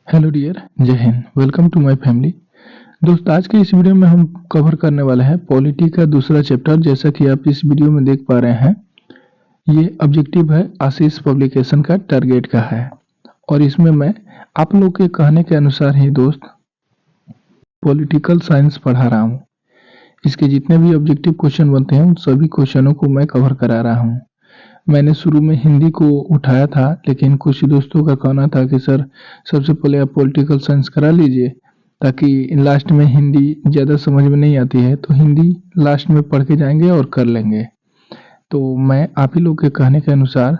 Hello dear, Jai Hind. Welcome to my family. दोस्त, आज के इस वीडियो में हम कवर करने वाले हैं पॉलिटी का दूसरा चैप्टर। जैसा कि आप इस वीडियो में देख पा रहे हैं, ये ऑब्जेक्टिव है आशीष पब्लिकेशन का, टारगेट का है। और इसमें मैं आप लोग के कहने के अनुसार ही दोस्त पॉलिटिकल साइंस पढ़ा रहा हूँ। इसके जितने भी ऑब्जेक्टिव क्वेश्चन बनते हैं उन सभी क्वेश्चनों को मैं कवर करा रहा हूँ। मैंने शुरू में हिंदी को उठाया था, लेकिन कुछ दोस्तों का कहना था कि सर सबसे पहले आप पॉलिटिकल साइंस करा लीजिए, ताकि लास्ट में हिंदी ज़्यादा समझ में नहीं आती है तो हिंदी लास्ट में पढ़ के जाएंगे और कर लेंगे। तो मैं आप ही लोग के कहने के अनुसार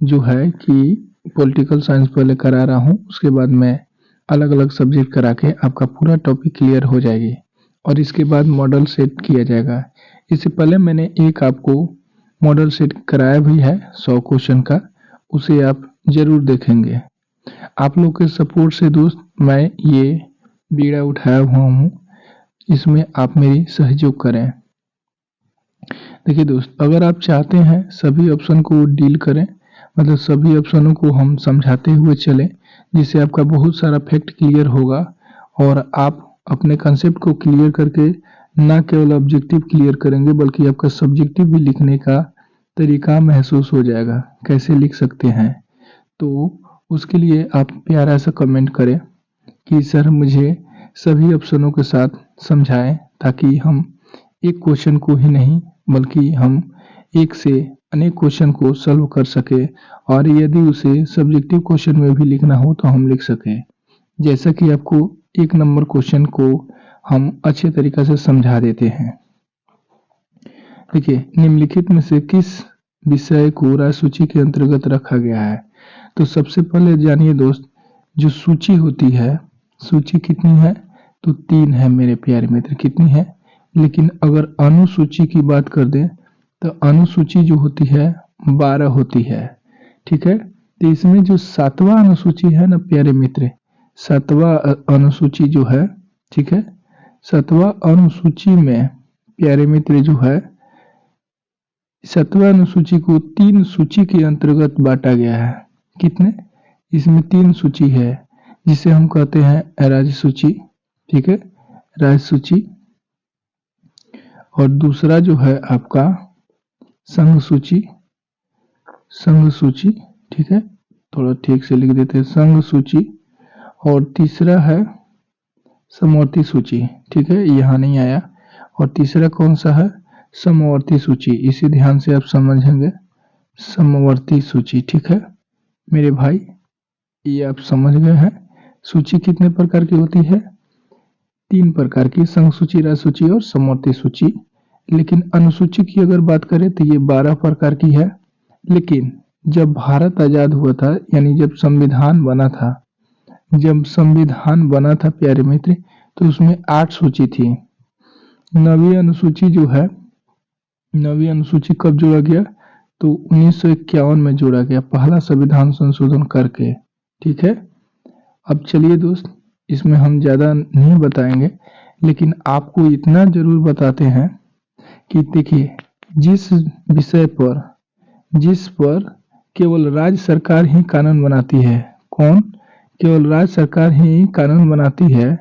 जो है कि पॉलिटिकल साइंस पहले करा रहा हूँ, उसके बाद मैं अलग अलग सब्जेक्ट करा के आपका पूरा टॉपिक क्लियर हो जाएगी और इसके बाद मॉडल सेट किया जाएगा। इससे पहले मैंने एक आपको मॉडल सेट कराया भी है 100 क्वेश्चन का, उसे आप जरूर देखेंगे। आप लोग के सपोर्ट से दोस्त मैं ये बीड़ा उठाया हुआ हूँ, इसमें आप मेरी सहयोग करें। देखिए दोस्त, अगर आप चाहते हैं सभी ऑप्शन को डील करें, मतलब सभी ऑप्शनों को हम समझाते हुए चलें, जिससे आपका बहुत सारा फैक्ट क्लियर होगा और आप अपने कंसेप्ट को क्लियर करके ना केवल ऑब्जेक्टिव क्लियर करेंगे बल्कि आपका सब्जेक्टिव भी लिखने का तरीका महसूस हो जाएगा, कैसे लिख सकते हैं। तो उसके लिए आप प्यारा सा कमेंट करें कि सर मुझे सभी ऑप्शनों के साथ समझाएं, ताकि हम एक क्वेश्चन को ही नहीं बल्कि हम एक से अनेक क्वेश्चन को सॉल्व कर सके और यदि उसे सब्जेक्टिव क्वेश्चन में भी लिखना हो तो हम लिख सकें। जैसा कि आपको एक नंबर क्वेश्चन को हम अच्छे तरीके से समझा देते हैं। देखिए, निम्नलिखित में से किस विषय को राज सूची के अंतर्गत रखा गया है। तो सबसे पहले जानिए दोस्त, जो सूची होती है, सूची कितनी है तो 3 है मेरे प्यारे मित्र, कितनी है। लेकिन अगर अनुसूची की बात कर दें तो अनुसूची जो होती है 12 होती है, ठीक है। तो इसमें जो 7वां अनुसूची है ना प्यारे मित्र, 7वां अनुसूची जो है, ठीक है, 7वां अनुसूची में प्यारे मित्र जो है, 7वां अनुसूची को 3 सूची के अंतर्गत बांटा गया है। कितने? इसमें 3 सूची है, जिसे हम कहते हैं राज्य सूची, ठीक है, राज्य सूची। और दूसरा जो है आपका संघ सूची, संघ सूची, ठीक है, थोड़ा ठीक से लिख देते हैं, संघ सूची। और तीसरा है समवर्ती सूची, ठीक है, यहाँ नहीं आया। और तीसरा कौन सा है? समवर्ती सूची। इसे ध्यान से आप समझेंगे, समवर्ती सूची, ठीक है मेरे भाई, ये आप समझ गए हैं। सूची कितने प्रकार की होती है? 3 प्रकार की, संघ सूची, राज्य सूची और समवर्ती सूची। लेकिन अनुसूची की अगर बात करें तो ये 12 प्रकार की है। लेकिन जब भारत आजाद हुआ था, यानी जब संविधान बना था, जब संविधान बना था प्यारे मित्र, तो उसमें 8 सूची थी। 9वीं अनुसूची जो है, 9वीं अनुसूची कब जोड़ा गया तो 1951 में जोड़ा गया, पहला संविधान संशोधन करके, ठीक है। अब चलिए दोस्त, इसमें हम ज़्यादा नहीं बताएंगे, लेकिन आपको इतना जरूर बताते हैं कि देखिए, जिस विषय पर, जिस पर केवल राज्य सरकार ही कानून बनाती है, कौन? केवल राज्य सरकार ही कानून बनाती है,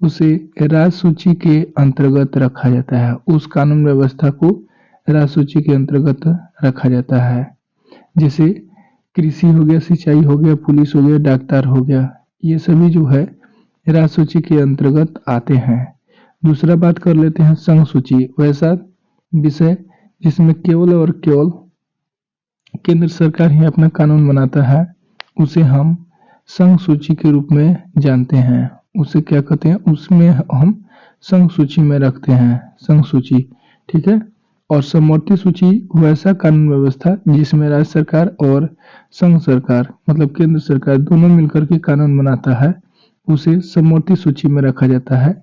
उसे राज्य सूची के अंतर्गत रखा जाता है। उस कानून व्यवस्था को राज्य सूची के अंतर्गत रखा जाता है। जैसे कृषि हो गया, सिंचाई हो गया, पुलिस हो गया, डॉक्टर हो गया, ये सभी जो है राज्य सूची के अंतर्गत आते हैं। दूसरा बात कर लेते हैं संघ सूची, वैसा विषय जिसमें केवल और केवल केंद्र सरकार ही अपना कानून बनाता है, उसे हम संघ सूची के रूप में जानते हैं। उसे क्या कहते हैं? उसमें हम संघ सूची में रखते हैं, संघ सूची, ठीक है। और समवर्ती सूची वैसा कानून व्यवस्था जिसमें राज्य सरकार और संघ सरकार, मतलब केंद्र सरकार, दोनों मिलकर के कानून बनाता है, उसे समवर्ती सूची में रखा जाता है।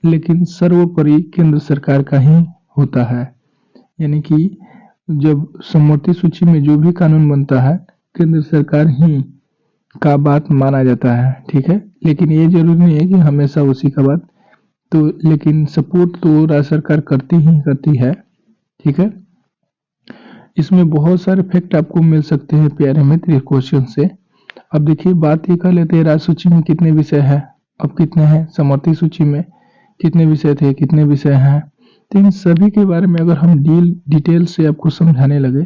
लेकिन सर्वोपरि केंद्र सरकार का ही होता है, यानी कि जब समवर्ती सूची में जो भी कानून बनता है केंद्र सरकार ही का बात माना जाता है, ठीक है। लेकिन ये जरूरी नहीं है कि हमेशा उसी का बात, तो लेकिन सपोर्ट तो राज्य सरकार करती ही करती है, ठीक है। इसमें बहुत सारे फैक्ट आपको मिल सकते हैं प्यारे मित्र क्वेश्चन से। अब देखिए बात ये कर लेते हैं राज्य सूची में कितने विषय हैं, अब कितने हैं, समवर्ती सूची में कितने विषय थे, कितने विषय हैं। तो इन सभी के बारे में अगर हम डिटेल से आपको समझाने लगे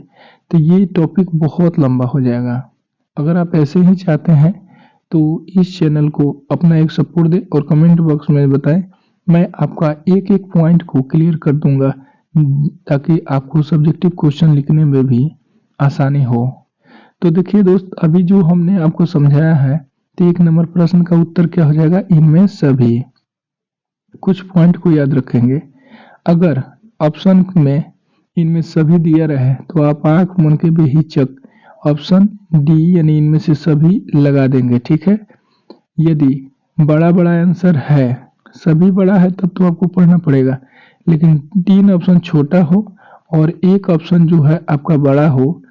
तो ये टॉपिक बहुत लंबा हो जाएगा। अगर आप ऐसे ही चाहते हैं तो इस चैनल को अपना एक सपोर्ट दें और कमेंट बॉक्स में बताएं, मैं आपका एक एक पॉइंट को क्लियर कर दूंगा ताकि आपको सब्जेक्टिव क्वेश्चन लिखने में भी आसानी हो। तो देखिए दोस्त, अभी जो हमने आपको समझाया है तो 1 नंबर प्रश्न का उत्तर क्या हो जाएगा, इनमें सभी। कुछ पॉइंट को याद रखेंगे, अगर ऑप्शन में इनमें सभी दिया रहे तो आप आंख मूंद के बेहिचक ऑप्शन डी यानी इनमें से सभी लगा देंगे, ठीक है। यदि बड़ा बड़ा आंसर है, सभी बड़ा है तब तो आपको पढ़ना पड़ेगा, लेकिन 3 ऑप्शन छोटा हो और एक ऑप्शन जो है आपका बड़ा हो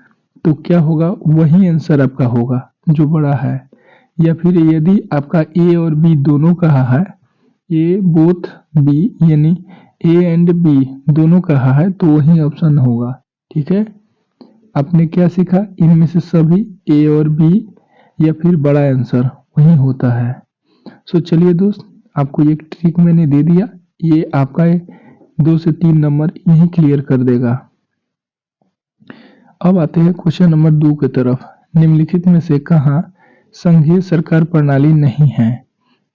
तो क्या होगा, वही आंसर आपका होगा जो बड़ा है। या फिर यदि आपका ए और बी दोनों कहा है, ए बोथ बी यानी ए एंड बी दोनों कहा है तो वही ऑप्शन होगा, ठीक है। आपने क्या सीखा, इनमें से सभी ए और बी या फिर बड़ा आंसर वही होता है। सो चलिए दोस्त, आपको एक ट्रिक मैंने दे दिया, ये आपका 2 से 3 नंबर यही क्लियर कर देगा। अब आते हैं क्वेश्चन नंबर 2 की तरफ। निम्नलिखित में से कहाँ संघीय सरकार प्रणाली नहीं है।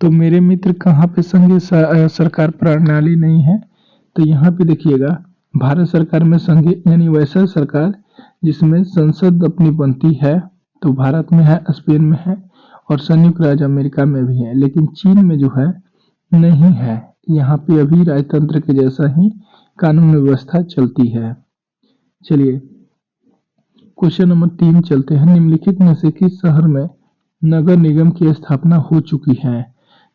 तो मेरे मित्र कहाँ पे संघीय सरकार प्रणाली नहीं है, तो यहाँ पे देखिएगा भारत सरकार में संघीय यानी वैसा सरकार जिसमें संसद अपनी बनती है, तो भारत में है, स्पेन में है और संयुक्त राज्य अमेरिका में भी है, लेकिन चीन में जो है नहीं है। यहाँ पे अभी राजतंत्र के जैसा ही कानून व्यवस्था चलती है। चलिए क्वेश्चन नंबर 3 चलते हैं। निम्नलिखित में से किस शहर में नगर निगम की स्थापना हो चुकी है।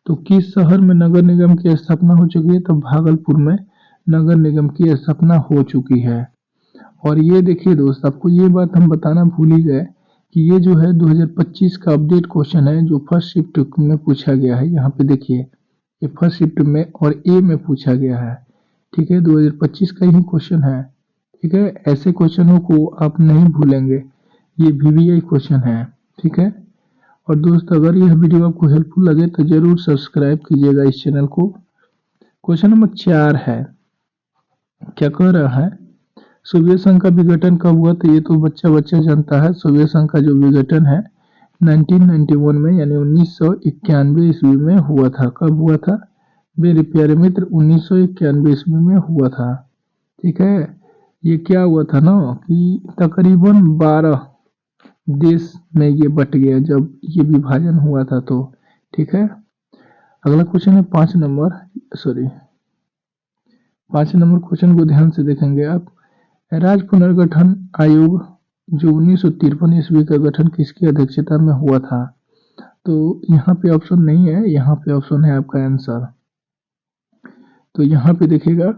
तो किस शहर में नगर निगम की स्थापना हो चुकी है, तो भागलपुर में नगर निगम की स्थापना हो चुकी है। और ये देखिए दोस्त, आपको ये बात हम बताना भूल ही गए कि ये जो है 2025 का अपडेट क्वेश्चन है जो फर्स्ट शिफ्ट में पूछा गया है। यहाँ पे देखिए ये फर्स्ट शिफ्ट में और ए में पूछा गया है, ठीक है, 2025 का ही क्वेश्चन है, ठीक है। ऐसे क्वेश्चनों को आप नहीं भूलेंगे, ये वीवीआई क्वेश्चन है, ठीक है। और दोस्त अगर यह वीडियो आपको हेल्पफुल लगे तो जरूर सब्सक्राइब कीजिएगा इस चैनल को। क्वेश्चन नंबर 4 है, क्या कह रहा है, सोवियत संघ का विघटन कब हुआ। तो ये तो बच्चा बच्चा जानता है, सोवियत संघ का जो विघटन है 1991 में यानी 1991 ईस्वी में हुआ था। कब हुआ था मेरे प्यारे मित्र, 1991 ईस्वी में हुआ था, ठीक है। ये क्या हुआ था ना कि तकरीबन 12 देश में ये बट गया जब ये विभाजन हुआ था, तो ठीक है। अगला क्वेश्चन है 5 नंबर क्वेश्चन को ध्यान से देखेंगे आप। राज्य पुनर्गठन आयोग जो 1953 ईस्वी का गठन किसकी अध्यक्षता में हुआ था। तो यहाँ पे ऑप्शन नहीं है, यहाँ पे ऑप्शन है आपका आंसर। तो यहाँ पे देखिएगा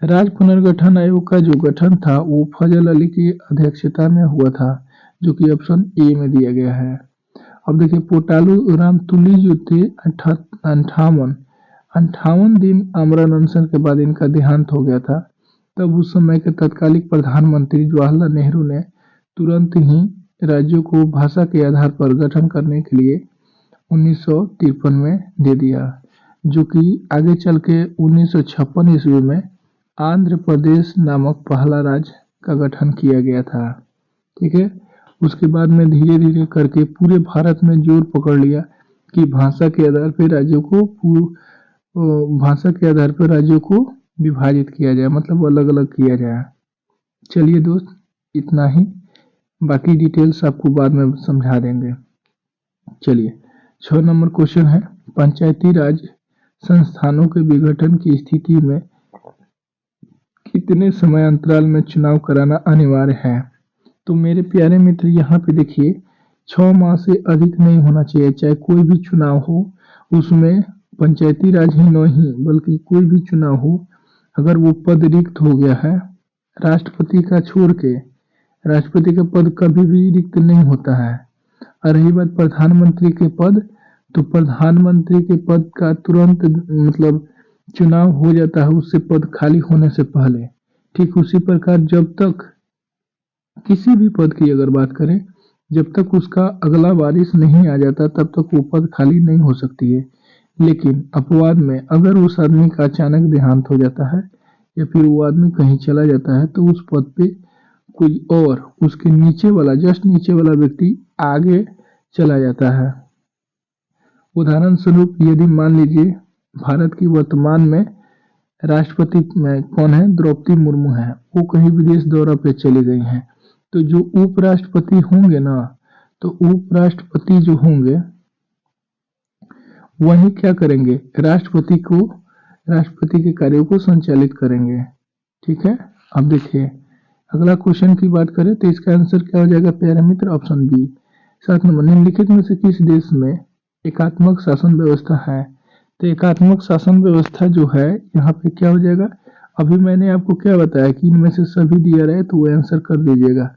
राज्य पुनर्गठन आयोग का जो गठन था वो फजल अली की अध्यक्षता में हुआ था, जो कि ऑप्शन ए में दिया गया है। अब देखिए पोटालू राम तुली जो थे 58 दिन आमरण अनशन के बाद इनका देहांत हो गया था। तब उस समय के तत्कालिक प्रधानमंत्री जवाहरलाल नेहरू ने तुरंत ही राज्यों को भाषा के आधार पर गठन करने के लिए 1953 में दे दिया, जो कि आगे चल के 1956 ईस्वी में आंध्र प्रदेश नामक पहला राज्य का गठन किया गया था, ठीक है। उसके बाद में धीरे धीरे करके पूरे भारत में जोर पकड़ लिया कि भाषा के आधार पर राज्यों को विभाजित किया जाए, मतलब अलग अलग किया जाए। चलिए दोस्त इतना ही, बाकी डिटेल्स आपको बाद में समझा देंगे। चलिए 6 नंबर क्वेश्चन है, पंचायती राज संस्थानों के विघटन की स्थिति में कितने समय अंतराल में चुनाव कराना अनिवार्य है। तो मेरे प्यारे मित्र यहाँ पे देखिए 6 माह से अधिक नहीं होना चाहिए, चाहे कोई भी चुनाव हो, उसमें पंचायती राज ही नहीं बल्कि कोई भी चुनाव हो, अगर वो पद रिक्त हो गया है, राष्ट्रपति का छोड़ के राष्ट्रपति का पद कभी भी रिक्त नहीं होता है। और रही बात प्रधानमंत्री के पद, तो प्रधानमंत्री के पद का तुरंत मतलब चुनाव हो जाता है उससे पद खाली होने से पहले। ठीक उसी प्रकार जब तक किसी भी पद की अगर बात करें जब तक उसका अगला वारिस नहीं आ जाता तब तक वो पद खाली नहीं हो सकती है। लेकिन अपवाद में अगर उस आदमी का अचानक देहांत हो जाता है या फिर वो आदमी कहीं चला जाता है तो उस पद पे कोई और उसके नीचे वाला जस्ट नीचे वाला व्यक्ति आगे चला जाता है। उदाहरण स्वरूप यदि मान लीजिए भारत की वर्तमान में राष्ट्रपति में कौन है, द्रौपदी मुर्मू है, वो कहीं विदेश दौरा पे चली गई हैं, तो जो उपराष्ट्रपति होंगे ना, तो उपराष्ट्रपति जो होंगे वही क्या करेंगे, राष्ट्रपति के कार्यों को संचालित करेंगे। ठीक है। अब देखिए अगला क्वेश्चन की बात करें तो इसका आंसर क्या हो जाएगा प्यारे मित्र, ऑप्शन बी। 7 नंबर, निम्नलिखित में से किस देश में एकात्मक शासन व्यवस्था है। तो एकात्मक शासन व्यवस्था जो है यहाँ पे क्या हो जाएगा, अभी मैंने आपको क्या बताया कि इनमें से सभी दिया रहे तो वो आंसर कर दीजिएगा।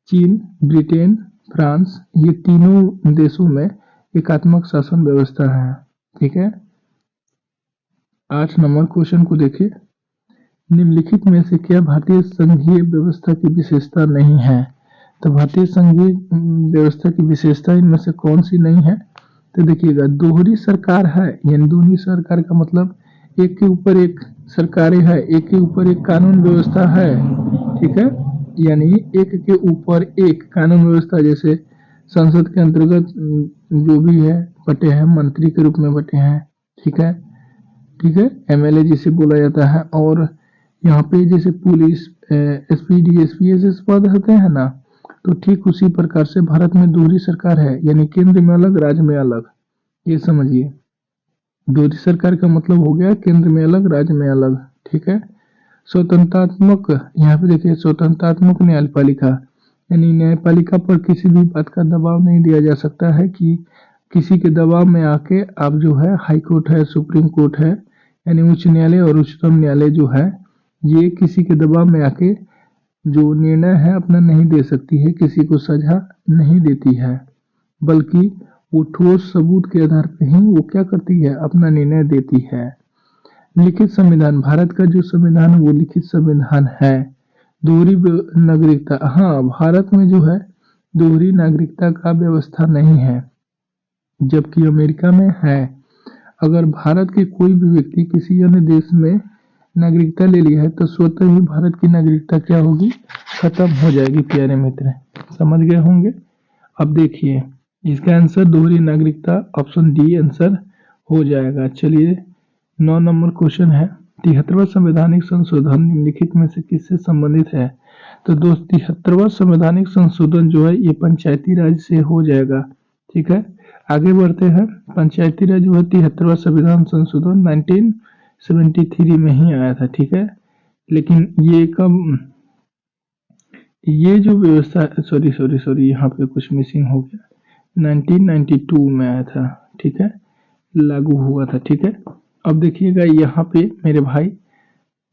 चीन, ब्रिटेन, फ्रांस, ये तीनों देशों में एकात्मक शासन व्यवस्था है। ठीक है। 8 नंबर क्वेश्चन को देखिए, निम्नलिखित में से क्या भारतीय संघीय व्यवस्था की विशेषता नहीं है। तो भारतीय संघीय व्यवस्था की विशेषता इनमें से कौन सी नहीं है। तो देखिएगा दोहरी सरकार है, यानी दोहरी सरकार का मतलब एक के ऊपर एक सरकारें है, एक के ऊपर एक कानून व्यवस्था है। ठीक है, यानी एक के ऊपर एक कानून व्यवस्था, जैसे संसद के अंतर्गत जो भी है बटे हैं, मंत्री के रूप में बटे हैं। ठीक है, ठीक है, एमएलए जिसे बोला जाता है। और यहाँ पे जैसे पुलिस, एसपी, डीएसपी ऐसे पद होते हैं ना, तो ठीक उसी प्रकार से भारत में दोहरी सरकार है, यानी केंद्र में अलग राज्य में अलग। ये समझिए, दोहरी सरकार का मतलब हो गया केंद्र में अलग राज्य में अलग। ठीक है। स्वतंत्रात्मक, यहाँ पे देखिए स्वतंत्रात्मक न्यायपालिका, यानी न्यायपालिका पर किसी भी बात का दबाव नहीं दिया जा सकता है कि किसी के दबाव में आके आप जो है हाई कोर्ट है, सुप्रीम कोर्ट है, यानी उच्च न्यायालय और उच्चतम न्यायालय जो है ये किसी के दबाव में आके जो निर्णय है अपना नहीं दे सकती है, किसी को सजा नहीं देती है, बल्कि वो ठोस सबूत के आधार पर ही वो क्या करती है, अपना निर्णय देती है। लिखित संविधान, भारत का जो संविधान है वो लिखित संविधान है। दोहरी नागरिकता, हाँ भारत में जो है दोहरी नागरिकता का व्यवस्था नहीं है, जबकि अमेरिका में है। अगर भारत के कोई भी व्यक्ति किसी अन्य देश में नागरिकता ले लिया है तो स्वतः ही भारत की नागरिकता क्या होगी, खत्म हो जाएगी। प्यारे मित्र समझ गए होंगे। अब देखिए इसका आंसर दोहरी नागरिकता, ऑप्शन डी आंसर हो जाएगा। चलिए 9 नंबर क्वेश्चन है, 73वां संवैधानिक संशोधन निम्नलिखित में से किससे संबंधित है। तो दोस्त 73वां संवैधानिक संशोधन जो है ये पंचायती राज से हो जाएगा। ठीक है, आगे बढ़ते हैं। पंचायती राज जो है 73वां संविधान संशोधन 1973 में ही आया था। ठीक है, लेकिन ये कब, ये जो व्यवस्था, सॉरी यहाँ पे कुछ मिसिंग हो गया, 1992 में आया था। ठीक है, लागू हुआ था। ठीक है, अब देखिएगा यहाँ पे मेरे भाई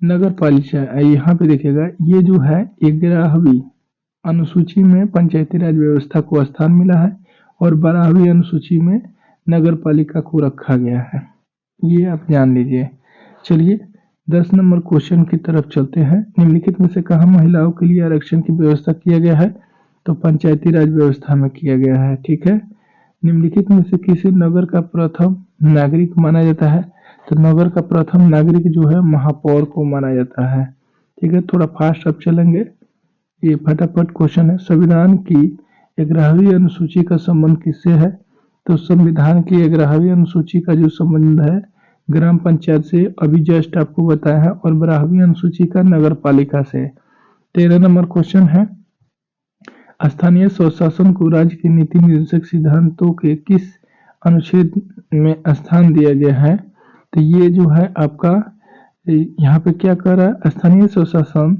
नगर पालिका, यहाँ पे देखिएगा ये जो है 11वीं अनुसूची में पंचायती राज व्यवस्था को स्थान मिला है और 12वीं अनुसूची में नगर पालिका को रखा गया है, ये आप जान लीजिए। चलिए 10 नंबर क्वेश्चन की तरफ चलते हैं। निम्नलिखित में से कहाँ महिलाओं के लिए आरक्षण की व्यवस्था किया गया है। तो पंचायती राज व्यवस्था में किया गया है। ठीक है, निम्नलिखित में से किसी नगर का प्रथम नागरिक माना जाता है। तो नगर का प्रथम नागरिक जो है महापौर को माना जाता है। ठीक है, थोड़ा फास्ट अब चलेंगे, ये फटाफट क्वेश्चन है। संविधान की 11वीं अनुसूची का संबंध किससे है। तो संविधान की 11वीं अनुसूची का जो संबंध है ग्राम पंचायत से, अभी जस्ट आपको बताया है, और 12वीं अनुसूची का नगर पालिका से। 13 नंबर क्वेश्चन है, स्थानीय स्वशासन को राज्य के नीति निर्देशक सिद्धांतों के किस अनुच्छेद में स्थान दिया गया है। तो ये जो है आपका यहाँ पे क्या कर रहा है, स्थानीय स्वशासन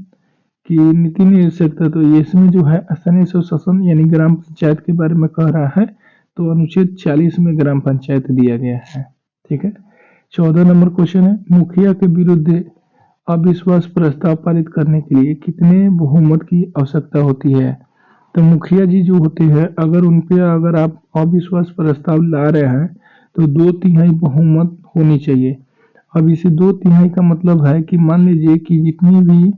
की नीति निर्देशकता, तो ये इसमें जो है स्थानीय स्वशासन यानी ग्राम पंचायत के बारे में कह रहा है, तो अनुच्छेद 40 में ग्राम पंचायत दिया गया है। ठीक है, 14 नंबर क्वेश्चन है, मुखिया के विरुद्ध अविश्वास प्रस्ताव पारित करने के लिए कितने बहुमत की आवश्यकता होती है। तो मुखिया जी जो होते हैं, अगर उन पे अगर आप अविश्वास प्रस्ताव ला रहे हैं तो 2/3 बहुमत होनी चाहिए। अब इसे 2/3 का मतलब है कि मान लीजिए कि जितनी भी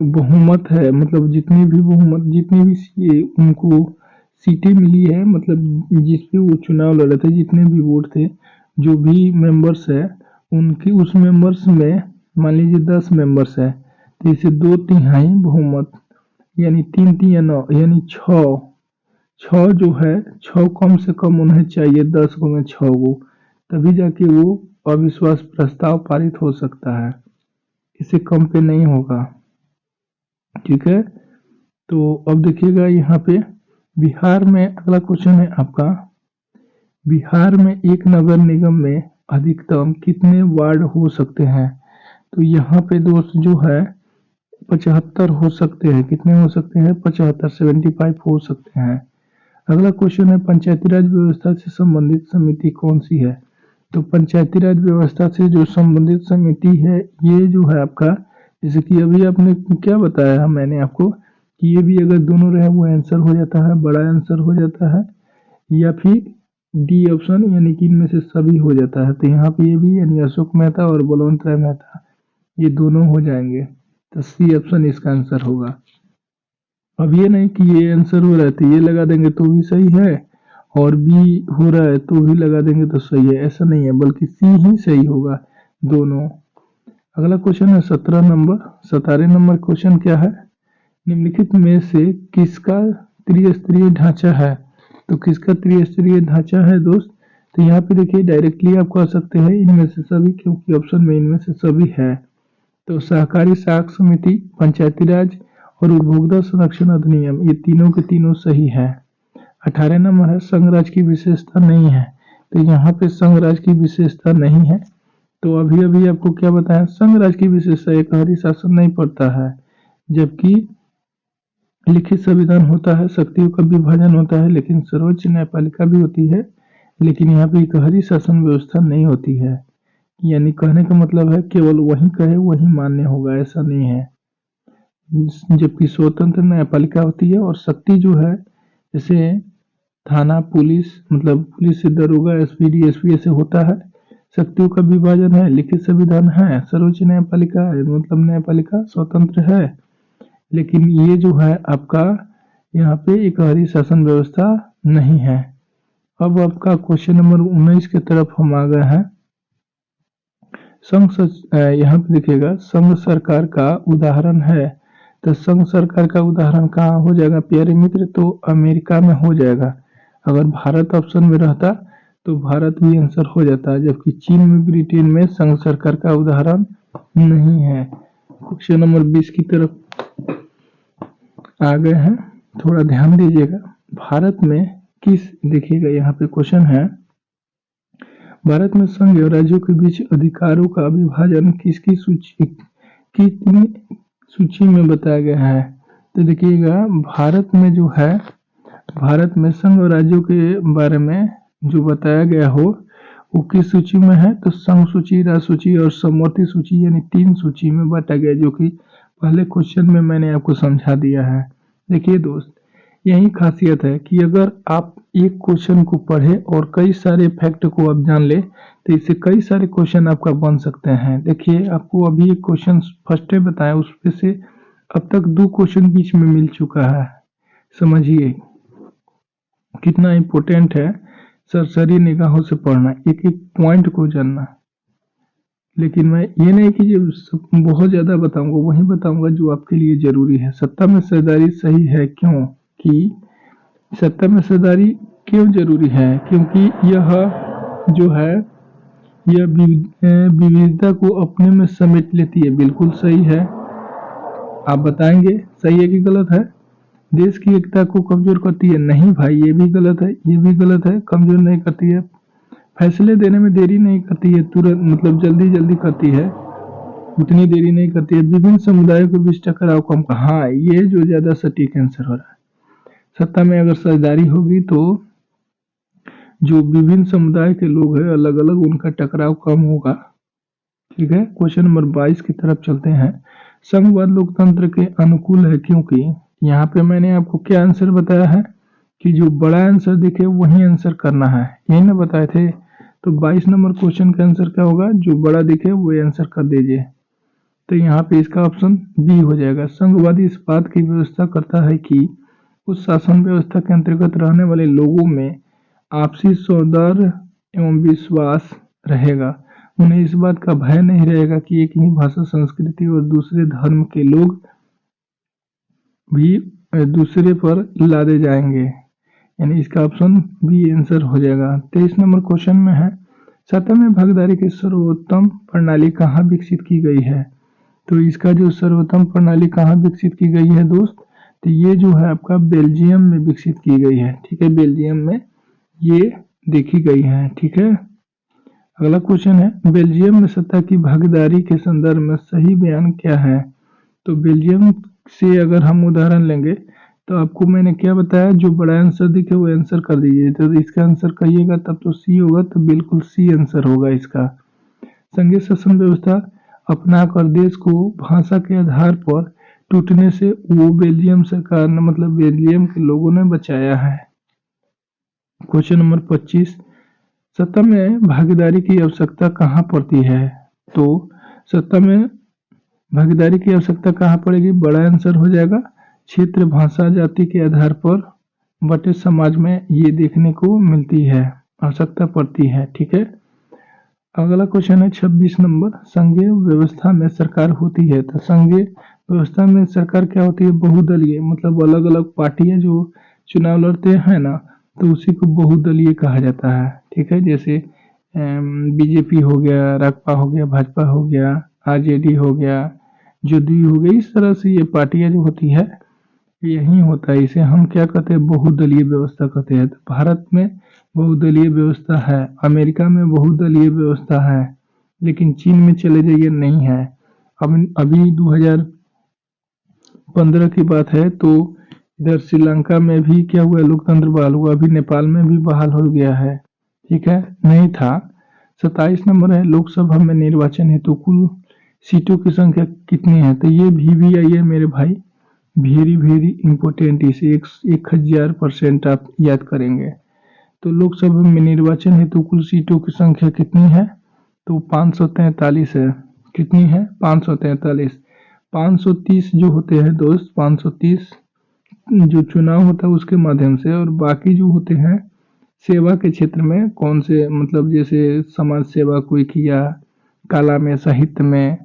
बहुमत है, मतलब जितनी भी बहुमत, जितनी भी उनको सीटें मिली है, मतलब जिस पे वो चुनाव लड़े थे, जितने भी वोट थे, जो भी मेंबर्स है, उनकी उस मेंबर्स में मान लीजिए 10 मेंबर्स है, तो इसे 2/3 बहुमत, यानी 3 3 या 9 यानी 6 जो है, 6 कम से कम उन्हें चाहिए 10 को में 6 को, तभी जाके वो अविश्वास प्रस्ताव पारित हो सकता है, इससे कम पे नहीं होगा। ठीक है, तो अब देखिएगा यहाँ पे बिहार में अगला क्वेश्चन है आपका, बिहार में एक नगर निगम में अधिकतम कितने वार्ड हो सकते हैं? तो यहाँ पे दोस्त जो है 75 हो सकते हैं। कितने हो सकते हैं? 75, 75 हो सकते हैं। अगला क्वेश्चन है पंचायती राज व्यवस्था से संबंधित समिति कौन सी है? तो पंचायती राज व्यवस्था से जो संबंधित समिति है, ये जो है आपका, जैसे कि अभी आपने क्या बताया मैंने आपको कि ये भी अगर दोनों रहे वो आंसर हो जाता है, बड़ा आंसर हो जाता है, या फिर डी ऑप्शन यानी कि इनमें से सभी हो जाता है। तो यहाँ पे ये भी यानी अशोक मेहता और बलवंत राय मेहता ये दोनों हो जाएंगे, तो सी ऑप्शन इसका आंसर होगा। अब ये नहीं कि ये आंसर हो रहा है तो ये लगा देंगे तो भी सही है, और बी हो रहा है तो भी लगा देंगे तो सही है, ऐसा नहीं है, बल्कि सी ही सही होगा दोनों। अगला क्वेश्चन है 17 नंबर क्वेश्चन क्या है? निम्नलिखित में से किसका त्रिस्तरीय ढांचा है? तो किसका त्रिस्तरीय ढांचा है दोस्त? तो यहाँ पे देखिए डायरेक्टली आप कह सकते हैं इनमें से सभी, क्योंकि ऑप्शन में इनमें से सभी है। तो सहकारी साख समिति, पंचायती राज और उपभोक्ता संरक्षण अधिनियम, ये तीनों के तीनों सही है। 18 नंबर है संघराज की विशेषता नहीं है। तो यहाँ पे संघराज की विशेषता नहीं है। तो अभी अभी आपको क्या बताया, संघराज की विशेषता एकहरी शासन नहीं पड़ता है, जबकि लिखित संविधान होता है, शक्तियों का विभाजन होता है, लेकिन सर्वोच्च न्यायपालिका भी होती है, लेकिन यहाँ पे एकहरी शासन व्यवस्था नहीं होती है। यानी कहने का मतलब है केवल वही कहे वही मान्य होगा, ऐसा नहीं है। जबकि स्वतंत्र न्यायपालिका होती है, और शक्ति जो है जैसे थाना, पुलिस, मतलब पुलिस से दरोगा, एसपी, डीएसपी ऐसे होता है। शक्तियों का विभाजन है, लिखित संविधान है, सर्वोच्च न्यायपालिका है, मतलब न्यायपालिका स्वतंत्र है, लेकिन ये जो है आपका यहाँ पे एकहरी शासन व्यवस्था नहीं है। अब आपका क्वेश्चन नंबर 19 की तरफ हम आ गए हैं। यहाँ पे देखिएगा संघ सरकार का उदाहरण है, तो संघ सरकार का उदाहरण कहाँ हो जाएगा प्यारे मित्र? तो अमेरिका में हो जाएगा। अगर भारत ऑप्शन में रहता तो भारत भी आंसर हो जाता, जबकि चीन में, ब्रिटेन में संघ सरकार का उदाहरण नहीं है। क्वेश्चन नंबर 20 की तरफ आ गए हैं, थोड़ा ध्यान दीजिएगा। भारत में किस, देखिएगा यहाँ पे क्वेश्चन है, भारत में संघ और राज्यों के बीच अधिकारों का विभाजन किसकी कितनी सूची में बताया गया है? तो देखिएगा भारत में जो है, भारत में संघ और राज्यों के बारे में जो बताया गया हो वो किस सूची में है? तो संघ सूची, राज्य सूची और समवर्ती सूची, यानी 3 सूची में बांटा गया, जो कि पहले क्वेश्चन में मैंने आपको समझा दिया है। देखिए दोस्त, यही खासियत है कि अगर आप एक क्वेश्चन को पढ़े और कई सारे फैक्ट को आप जान ले, तो इससे कई सारे क्वेश्चन आपका बन सकते हैं। देखिए आपको अभी एक क्वेश्चन फर्स्ट बताया, उसमें से अब तक 2 क्वेश्चन बीच में मिल चुका है। समझिए कितना इम्पोर्टेंट है सरसरी निगाहों से पढ़ना, एक एक पॉइंट को जानना। लेकिन मैं ये नहीं कि जो बहुत ज़्यादा बताऊंगा, वही बताऊंगा जो आपके लिए ज़रूरी है। सत्ता में हिस्सेदारी सही है क्यों? कि सत्ता में हिस्सेदारी क्यों ज़रूरी है? क्योंकि यह जो है यह विविधता को अपने में समेट लेती है। बिल्कुल सही है, आप बताएंगे सही है कि गलत है? देश की एकता को कमजोर करती है? नहीं भाई, ये भी गलत है, ये भी गलत है, कमजोर नहीं करती है। फैसले देने में देरी नहीं करती है, तुरंत मतलब जल्दी जल्दी करती है, उतनी देरी नहीं करती है। विभिन्न समुदायों के बीच टकराव कम, हाँ ये जो ज्यादा सटीक आंसर हो रहा है। सत्ता में अगर साझेदारी होगी तो जो विभिन्न समुदाय के लोग हैं अलग अलग, उनका टकराव कम होगा। ठीक है, क्वेश्चन नंबर 22 की तरफ चलते हैं। संघवाद लोकतंत्र के अनुकूल है क्योंकि, यहाँ पे मैंने आपको क्या आंसर बताया है कि जो बड़ा आंसर दिखे वही आंसर करना है, यही ना बताए थे। तो 22 नंबर क्वेश्चन का आंसर क्या होगा? जो बड़ा दिखे वो आंसर कर दीजिए। तो यहाँ पे इसका ऑप्शन बी हो जाएगा। संघवादी इस बात की व्यवस्था करता है कि उस शासन व्यवस्था के अंतर्गत रहने वाले लोगों में आपसी सौहार्द एवं विश्वास रहेगा। उन्हें इस बात का भय नहीं रहेगा कि एक ही भाषा, संस्कृति और दूसरे धर्म के लोग भी दूसरे पर लादे जाएंगे। यानी इसका ऑप्शन बी आंसर हो जाएगा। 23 नंबर क्वेश्चन में है, सतह में भागीदारी की सर्वोत्तम प्रणाली कहाँ विकसित की गई है? तो इसका जो सर्वोत्तम प्रणाली कहाँ विकसित की गई है दोस्त, तो ये जो है आपका बेल्जियम में विकसित की गई है। ठीक है, बेल्जियम में ये देखी गई है। ठीक है, अगला क्वेश्चन है, बेल्जियम में सत्ता की भागीदारी के संदर्भ में सही बयान क्या है? तो बेल्जियम से अगर हम उदाहरण लेंगे तो आपको मैंने क्या बताया, जो बड़ा आंसर दिखे वो आंसर कर दीजिए। तो इसका आंसर कहिएगा तब तो सी होगा, तो बिल्कुल सी आंसर होगा इसका। संघीय शासन व्यवस्था अपनाकर देश को भाषा के आधार पर टूटने से वो बेल्जियम सरकार ने, मतलब बेल्जियम के लोगों ने बचाया है। क्वेश्चन नंबर 25, सत्ता में भागीदारी की आवश्यकता कहाँ पड़ती है? तो सत्ता में भागीदारी की आवश्यकता कहाँ पड़ेगी? बड़ा आंसर हो जाएगा क्षेत्र, भाषा, जाति के आधार पर बटे समाज में ये देखने को मिलती है, आवश्यकता पड़ती है। ठीक है, अगला क्वेश्चन है 26 नंबर, संघीय व्यवस्था में सरकार होती है। तो संघीय व्यवस्था में सरकार क्या होती है? बहुदलीय, मतलब अलग अलग पार्टियां जो चुनाव लड़ते हैं ना, तो उसी को बहुदलीय कहा जाता है। ठीक है, जैसे बीजेपी हो गया, रासपा हो गया, भाजपा हो गया, आरजेडी हो गया, जदयू हो गई, इस तरह से ये पार्टियां जो होती है यही होता है। इसे हम क्या कहते हैं? बहुदलीय व्यवस्था कहते हैं। तो भारत में बहुदलीय व्यवस्था है, अमेरिका में बहुदलीय व्यवस्था है, लेकिन चीन में चले जाइए नहीं है। अब अभी 2015 की बात है तो इधर श्रीलंका में भी क्या हुआ, लोकतंत्र बहाल हुआ। अभी नेपाल में भी बहाल हो गया है। ठीक है, नहीं था। 27 नंबर है, लोकसभा में निर्वाचन हेतु कुल सीटों की संख्या कितनी है? तो ये वीवीआई है मेरे भाई, वेरी वेरी इंपॉर्टेंट, इसे 1000% आप याद करेंगे। तो लोकसभा में निर्वाचन हेतु कुल सीटों की संख्या कितनी है? तो 543 है। कितनी है? 543। 530 जो होते हैं दोस्त, 530 जो चुनाव होता है उसके माध्यम से, और बाकी जो होते हैं सेवा के क्षेत्र में, कौन से, मतलब जैसे समाज सेवा कोई किया, कला में, साहित्य में,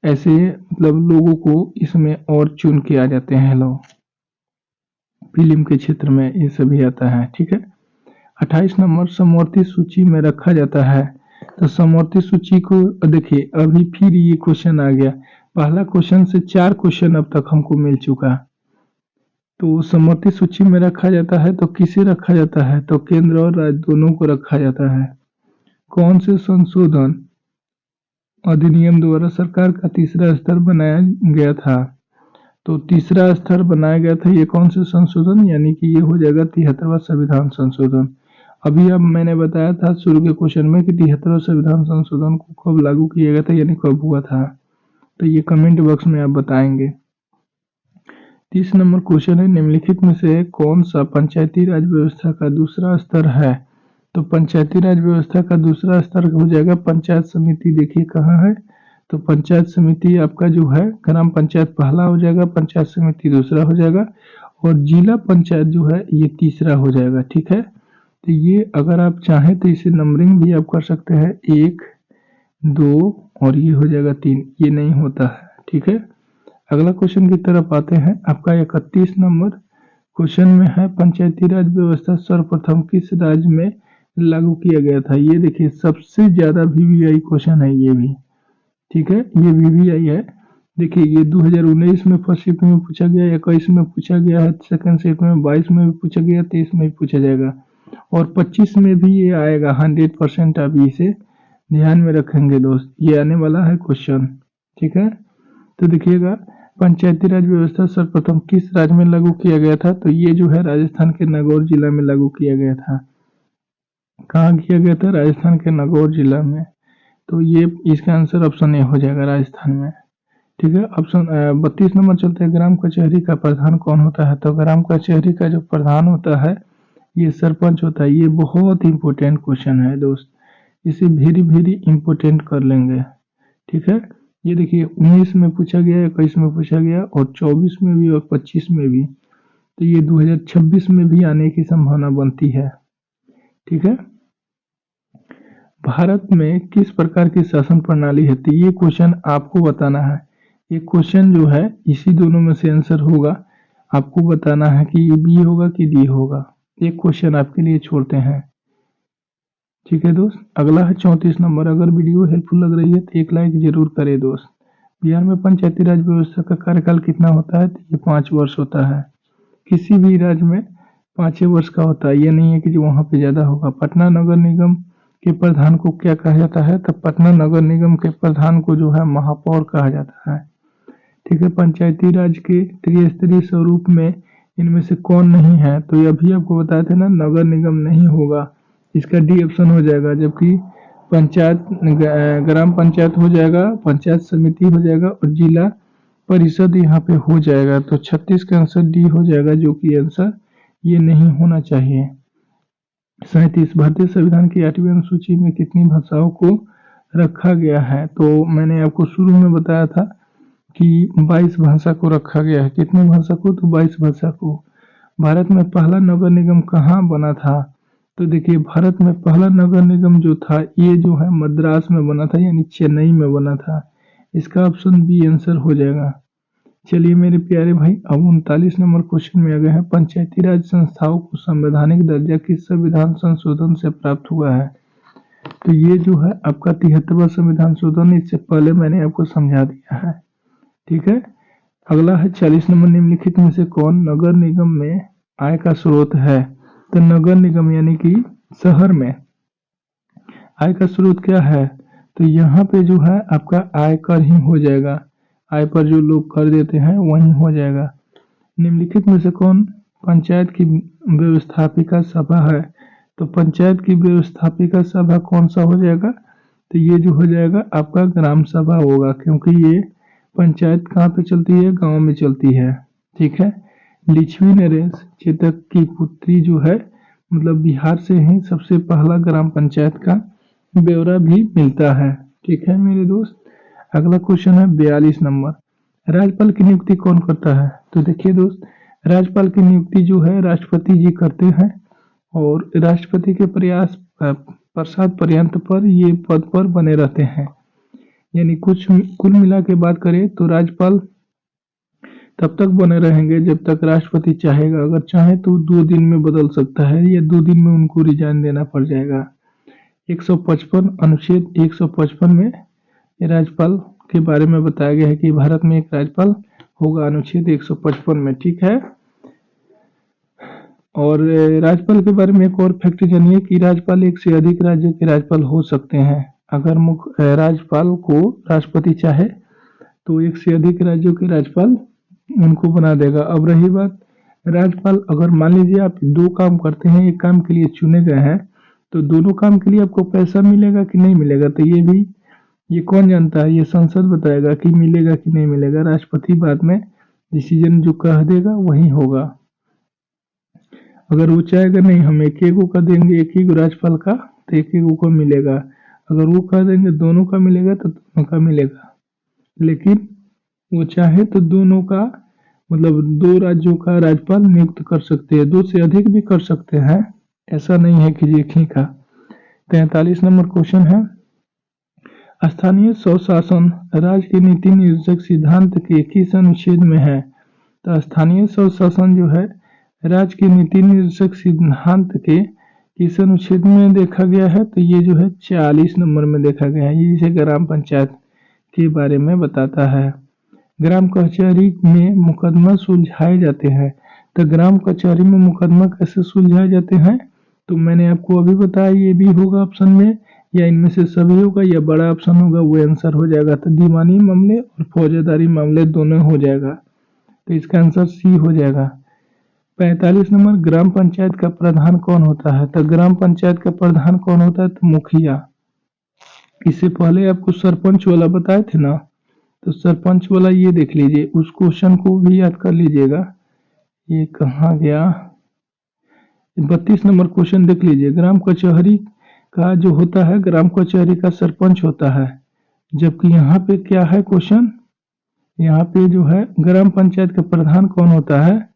ऐसे मतलब लोगों को इसमें और चुन के आ जाते हैं लोग। फिल्म के क्षेत्र में ये सभी आता है। ठीक है, 28 नंबर, समवर्ती सूची में रखा जाता है। तो समवर्ती सूची को देखिए, अभी फिर ये क्वेश्चन आ गया। पहला क्वेश्चन से 4 क्वेश्चन अब तक हमको मिल चुका। तो समवर्ती सूची में रखा जाता है तो किसे रखा जाता है? तो केंद्र और राज्य दोनों को रखा जाता है। कौन से संशोधन अधिनियम द्वारा सरकार का तीसरा स्तर बनाया गया था? तो तीसरा स्तर बनाया गया था, ये कौन से संशोधन? यानी कि ये हो जाएगा 73वां संविधान संशोधन। अभी अब मैंने बताया था शुरू के क्वेश्चन में कि 73वां संविधान संशोधन को कब लागू किया गया था, यानी कब हुआ था, तो ये कमेंट बॉक्स में आप बताएंगे। 30 नंबर क्वेश्चन है, निम्नलिखित में से कौन सा पंचायती राज व्यवस्था का दूसरा स्तर है? तो पंचायती राज व्यवस्था का दूसरा स्तर हो जाएगा पंचायत समिति। देखिए कहाँ है, तो पंचायत समिति आपका जो है ग्राम पंचायत पहला हो जाएगा, पंचायत समिति दूसरा हो जाएगा, और जिला पंचायत जो है ये तीसरा हो जाएगा। ठीक है, तो ये अगर आप चाहें तो इसे नंबरिंग भी आप कर सकते हैं, 1 2 और ये हो जाएगा 3, ये नहीं होता है। ठीक है, अगला क्वेश्चन की तरफ आते हैं। आपका 31 नंबर क्वेश्चन में है, पंचायती राज व्यवस्था सर्वप्रथम किस राज्य में लागू किया गया था? ये देखिए सबसे ज्यादा वीवीआई क्वेश्चन है ये भी। ठीक है, ये वीवीआई है। देखिए ये 2019 में फर्स्ट शिफ्ट में पूछा गया, 21 में पूछा गया है, सेकंड शिफ्ट में 22 में भी पूछा गया, 23 में भी पूछा जाएगा, और 25 में भी ये आएगा 100%। अभी इसे ध्यान में रखेंगे दोस्त, ये आने वाला है क्वेश्चन। ठीक है, तो देखिएगा पंचायती राज व्यवस्था सर्वप्रथम किस राज्य में लागू किया गया था? तो ये जो है राजस्थान के नागौर जिला में लागू किया गया था। कहाँ किया गया था? राजस्थान के नागौर जिला में। तो ये इसका आंसर ऑप्शन ए हो जाएगा, राजस्थान में। ठीक है, ऑप्शन 32 नंबर चलते हैं, ग्राम कचहरी का प्रधान कौन होता है? तो ग्राम कचहरी का जो प्रधान होता है ये सरपंच होता है। ये बहुत इंपॉर्टेंट क्वेश्चन है दोस्त, इसे वेरी वेरी इंपॉर्टेंट कर लेंगे। ठीक है, ये देखिए 19 में पूछा गया, 21 में पूछा गया और 24 में भी और 25 में भी। तो ये 2026 में भी आने की संभावना बनती है। ठीक है। भारत में किस प्रकार की शासन प्रणाली है? तो ये क्वेश्चन आपको बताना है। ये क्वेश्चन जो है इसी दोनों में से आंसर होगा। आपको बताना है कि ये बी होगा कि डी होगा। एक क्वेश्चन आपके लिए छोड़ते हैं। ठीक है दोस्त। अगला है 34 नंबर। अगर वीडियो हेल्पफुल लग रही है तो एक लाइक जरूर करें दोस्त। बिहार में पंचायती राज व्यवस्था का कार्यकाल कितना होता है? तो ये 5 वर्ष होता है। किसी भी राज्य में 5 वर्ष का होता है। ये नहीं है कि जो वहाँ पे ज़्यादा होगा। पटना नगर निगम के प्रधान को क्या कहा जाता है? तो पटना नगर निगम के प्रधान को जो है महापौर कहा जाता है। ठीक है। पंचायती राज के त्रिस्तरीय स्वरूप में इनमें से कौन नहीं है? तो ये अभी आपको बताए थे ना, नगर निगम नहीं होगा, इसका डी ऑप्शन हो जाएगा। जबकि पंचायत ग्राम पंचायत हो जाएगा, पंचायत समिति हो जाएगा और जिला परिषद यहाँ पे हो जाएगा। तो 36 का आंसर डी हो जाएगा, जो कि आंसर ये नहीं होना चाहिए। 37 भारतीय संविधान की 8वीं अनुसूची में कितनी भाषाओं को रखा गया है? तो मैंने आपको शुरू में बताया था कि 22 भाषा को रखा गया है। कितनी भाषा को? तो 22 भाषा को। भारत में पहला नगर निगम कहाँ बना था? तो देखिए भारत में पहला नगर निगम जो था ये जो है मद्रास में बना था, यानी चेन्नई में बना था। इसका ऑप्शन बी आंसर हो जाएगा। चलिए मेरे प्यारे भाई, अब 39 नंबर क्वेश्चन में आ गए हैं। पंचायती राज संस्थाओं को संवैधानिक दर्जा किस संविधान संशोधन से प्राप्त हुआ है? तो ये जो है आपका 73वां संविधान संशोधन, इससे पहले मैंने आपको समझा दिया है। ठीक है। अगला है 40 नंबर। निम्नलिखित में से कौन नगर निगम में आय का स्रोत है? तो नगर निगम यानी कि शहर में आय का स्रोत क्या है? तो यहाँ पे जो है आपका आयकर ही हो जाएगा। आय पर जो लोग कर देते हैं वही हो जाएगा। निम्नलिखित में से कौन पंचायत की व्यवस्थापिका सभा है? तो पंचायत की व्यवस्थापिका सभा कौन सा हो जाएगा? तो ये जो हो जाएगा आपका ग्राम सभा होगा, क्योंकि ये पंचायत कहाँ पे चलती है? गांव में चलती है। ठीक है। लिच्छवी नरेश चेतक की पुत्री जो है, मतलब बिहार से ही सबसे पहला ग्राम पंचायत का ब्यौरा भी मिलता है। ठीक है मेरे दोस्त। अगला क्वेश्चन है 42 नंबर। राज्यपाल की नियुक्ति कौन करता है? तो देखिए दोस्त, राज्यपाल की नियुक्ति जो है राष्ट्रपति जी करते हैं और राष्ट्रपति के प्रयास प्रसाद पर्यंत पर ये पद पर बने रहते हैं। यानी कुल मिला के बात करें तो राज्यपाल तब तक बने रहेंगे जब तक राष्ट्रपति चाहेगा। अगर चाहे तो 2 दिन में बदल सकता है या 2 दिन में उनको रिजाइन देना पड़ जाएगा। 155 अनुच्छेद 155 में राज्यपाल के बारे में बताया गया है कि भारत में एक राज्यपाल होगा, अनुच्छेद 155 में। ठीक है। और राज्यपाल के बारे में एक और फैक्ट जानिए कि राज्यपाल एक से अधिक राज्य के राज्यपाल हो सकते हैं। अगर मुख्य राज्यपाल को राष्ट्रपति चाहे तो एक से अधिक राज्यों के राज्यपाल उनको बना देगा। अब रही बात राज्यपाल, अगर मान लीजिए आप 2 काम करते हैं, एक काम के लिए चुने गए हैं, तो दोनों काम के लिए आपको पैसा मिलेगा कि नहीं मिलेगा? तो ये कौन जानता है? ये संसद बताएगा कि मिलेगा कि नहीं मिलेगा। राष्ट्रपति बाद में डिसीजन जो कह देगा वही होगा। अगर वो चाहेगा नहीं हम एक ही का देंगे, एक ही राज्यपाल का, तो एक ही को मिलेगा। अगर वो कह देंगे दोनों का मिलेगा तो दोनों का मिलेगा। लेकिन वो चाहे तो दोनों का, मतलब 2 राज्यों का राज्यपाल नियुक्त कर सकते हैं, 2 से अधिक भी कर सकते हैं। ऐसा नहीं है कि एक ही का। 43 नंबर क्वेश्चन है, स्थानीय स्वशासन राज्य के नीति निर्देशक सिद्धांत के किस अनुच्छेद में है? तो स्थानीय स्वशासन जो है राज्य के नीति निर्देशक सिद्धांत के किस अनुच्छेद में देखा गया है? तो ये जो है 40 नंबर में देखा गया है। ये इसे ग्राम पंचायत के बारे में बताता है। ग्राम कचहरी में मुकदमा सुलझाए जाते हैं। तो ग्राम कचहरी में मुकदमा कैसे सुलझाए जाते हैं? तो मैंने आपको अभी बताया, ये भी होगा ऑप्शन में, या इनमें से सभी होगा, या बड़ा ऑप्शन होगा, वो आंसर हो जाएगा। तो दीवानी मामले और फौजदारी मामले दोनों हो जाएगा। तो इसका आंसर सी हो जाएगा। 45 नंबर, ग्राम पंचायत का प्रधान कौन होता है? तो ग्राम पंचायत का प्रधान कौन होता है? तो मुखिया। इससे पहले आपको सरपंच वाला बताए थे ना, तो सरपंच वाला ये देख लीजिए, उस क्वेश्चन को भी याद कर लीजिएगा। ये कहाँ गया? 32 नंबर क्वेश्चन देख लीजिए। ग्राम कचहरी का जो होता है, ग्राम कचहरी का सरपंच होता है। जबकि यहाँ पे क्या है क्वेश्चन, यहाँ पे जो है ग्राम पंचायत का प्रधान कौन होता है,